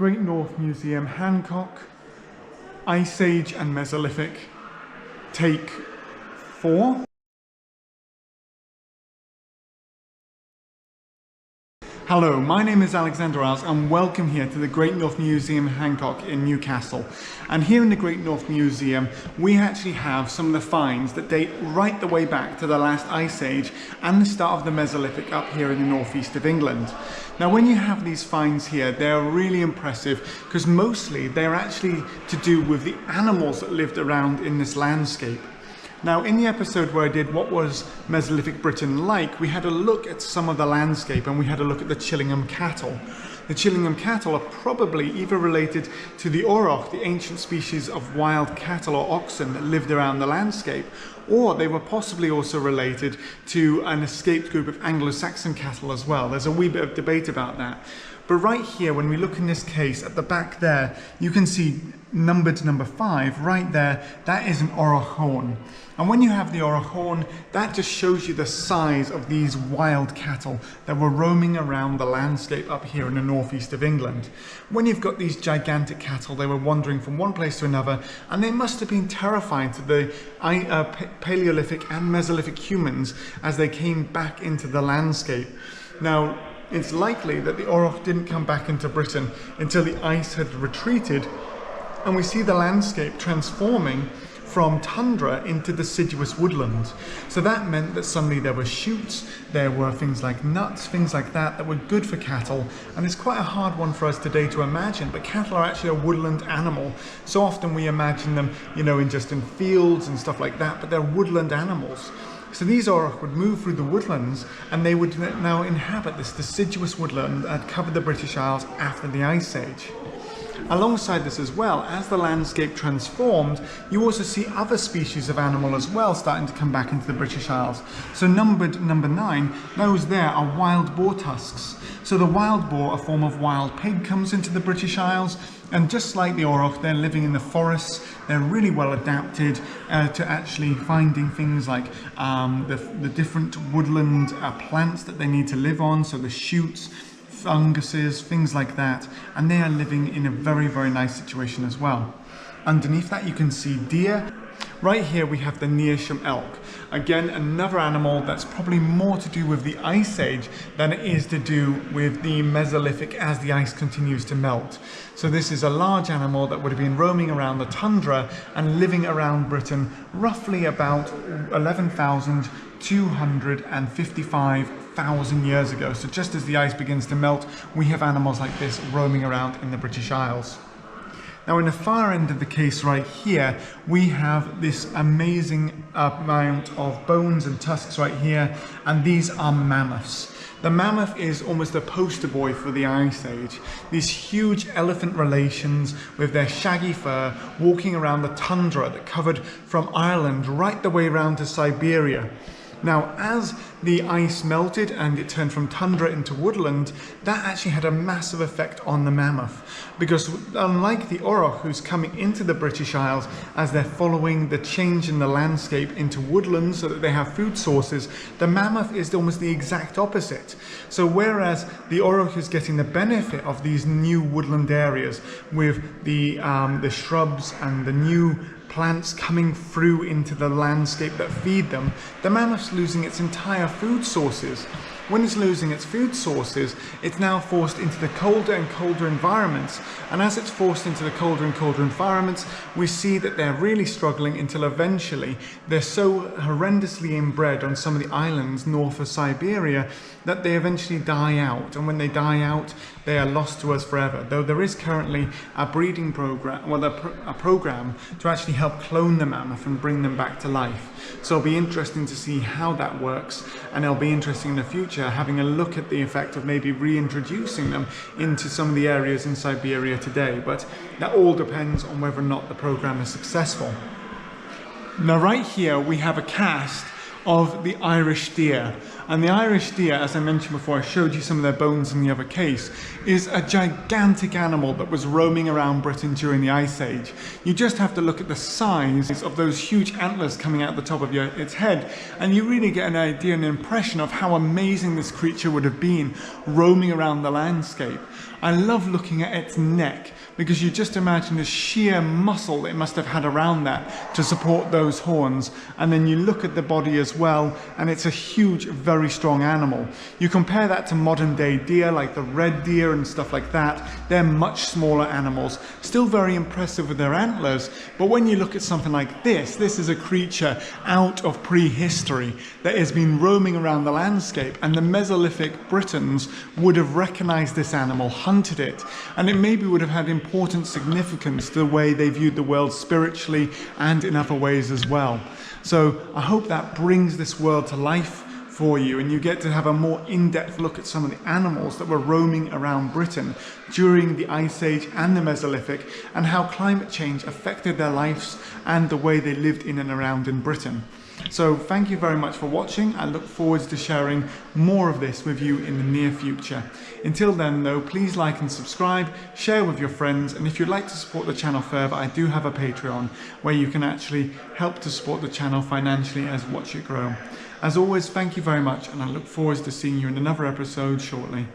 Great North Museum, Hancock, Ice Age and Mesolithic, take 4. Hello, my name is Alexander Iles and welcome here to the Great North Museum, Hancock in Newcastle. And here in the Great North Museum, we actually have some of the finds that date right the way back to the last Ice Age and the start of the Mesolithic up here in the northeast of England. Now, when you have these finds here, they're really impressive because mostly they're actually to do with the animals that lived around in this landscape. Now, in the episode where I did what was Mesolithic Britain like, we had a look at some of the landscape and we had a look at the Chillingham cattle. The Chillingham cattle are probably either related to the auroch, the ancient species of wild cattle or oxen that lived around the landscape, or they were possibly also related to an escaped group of Anglo-Saxon cattle as well. There's a wee bit of debate about that. But right here, when we look in this case, at the back there, you can see numbered number 5 right there. That is an Oracon. And when you have the Oracon, that just shows you the size of these wild cattle that were roaming around the landscape up here in the northeast of England. When you've got these gigantic cattle, they were wandering from one place to another, and they must have been terrifying to the Paleolithic and Mesolithic humans as they came back into the landscape. Now, it's likely that the auroch didn't come back into Britain until the ice had retreated, and we see the landscape transforming from tundra into deciduous woodland. So that meant that suddenly there were shoots, there were things like nuts, things like that were good for cattle, and it's quite a hard one for us today to imagine, but cattle are actually a woodland animal. So often we imagine them, in fields and stuff like that, but they're woodland animals. So these auroch would move through the woodlands and they would now inhabit this deciduous woodland that covered the British Isles after the Ice Age. Alongside this as well, as the landscape transformed, you also see other species of animal as well starting to come back into the British Isles. So number 9, those there are wild boar tusks. So the wild boar, a form of wild pig, comes into the British Isles, and just like the auroch, they're living in the forests. They're really well adapted to actually finding things like the different woodland plants that they need to live on, so the shoots, funguses, things like that, and they are living in a very, very nice situation as well. Underneath that you can see deer. Right here we have the Newcastle elk. Again, another animal that's probably more to do with the Ice Age than it is to do with the Mesolithic as the ice continues to melt. So this is a large animal that would have been roaming around the tundra and living around Britain roughly about 11,255,000 years ago. So just as the ice begins to melt, we have animals like this roaming around in the British Isles. Now, in the far end of the case right here, we have this amazing amount of bones and tusks right here, and these are mammoths. The mammoth is almost a poster boy for the Ice Age. These huge elephant relations with their shaggy fur walking around the tundra that covered from Ireland right the way around to Siberia. Now, as the ice melted and it turned from tundra into woodland, that actually had a massive effect on the mammoth. Because unlike the auroch, who's coming into the British Isles as they're following the change in the landscape into woodland so that they have food sources, the mammoth is almost the exact opposite. So whereas the auroch is getting the benefit of these new woodland areas with the shrubs and the new plants coming through into the landscape that feed them, the mammoth's losing its entire food sources. When it's losing its food sources, it's now forced into the colder and colder environments. And as it's forced into the colder and colder environments, we see that they're really struggling until eventually they're so horrendously inbred on some of the islands north of Siberia that they eventually die out. And when they die out, they are lost to us forever. Though there is currently a breeding program, a program to actually help clone the mammoth and bring them back to life. So it'll be interesting to see how that works, and it'll be interesting in the future having a look at the effect of maybe reintroducing them into some of the areas in Siberia today. But that all depends on whether or not the program is successful. Now right here we have a cast of the Irish deer. And the Irish deer, as I mentioned before, I showed you some of their bones in the other case, is a gigantic animal that was roaming around Britain during the Ice Age. You just have to look at the size of those huge antlers coming out the top of its head, and you really get an idea and an impression of how amazing this creature would have been roaming around the landscape. I love looking at its neck because you just imagine the sheer muscle it must have had around that to support those horns. And then you look at the body as well, and it's a huge, very strong animal. You compare that to modern day deer like the red deer and stuff like that. They're much smaller animals, still very impressive with their antlers. But when you look at something like this is a creature out of prehistory that has been roaming around the landscape, and the Mesolithic Britons would have recognized this animal, hunted it, and it maybe would have had important significance to the way they viewed the world spiritually and in other ways as well. So I hope that brings this world to life for you, and you get to have a more in-depth look at some of the animals that were roaming around Britain during the Ice Age and the Mesolithic, and how climate change affected their lives and the way they lived in and around in Britain. So thank you very much for watching. I look forward to sharing more of this with you in the near future. Until then though, please like and subscribe, share with your friends, and if you'd like to support the channel further, I do have a Patreon where you can actually help to support the channel financially as watch it grow. As always, thank you very much, and I look forward to seeing you in another episode shortly.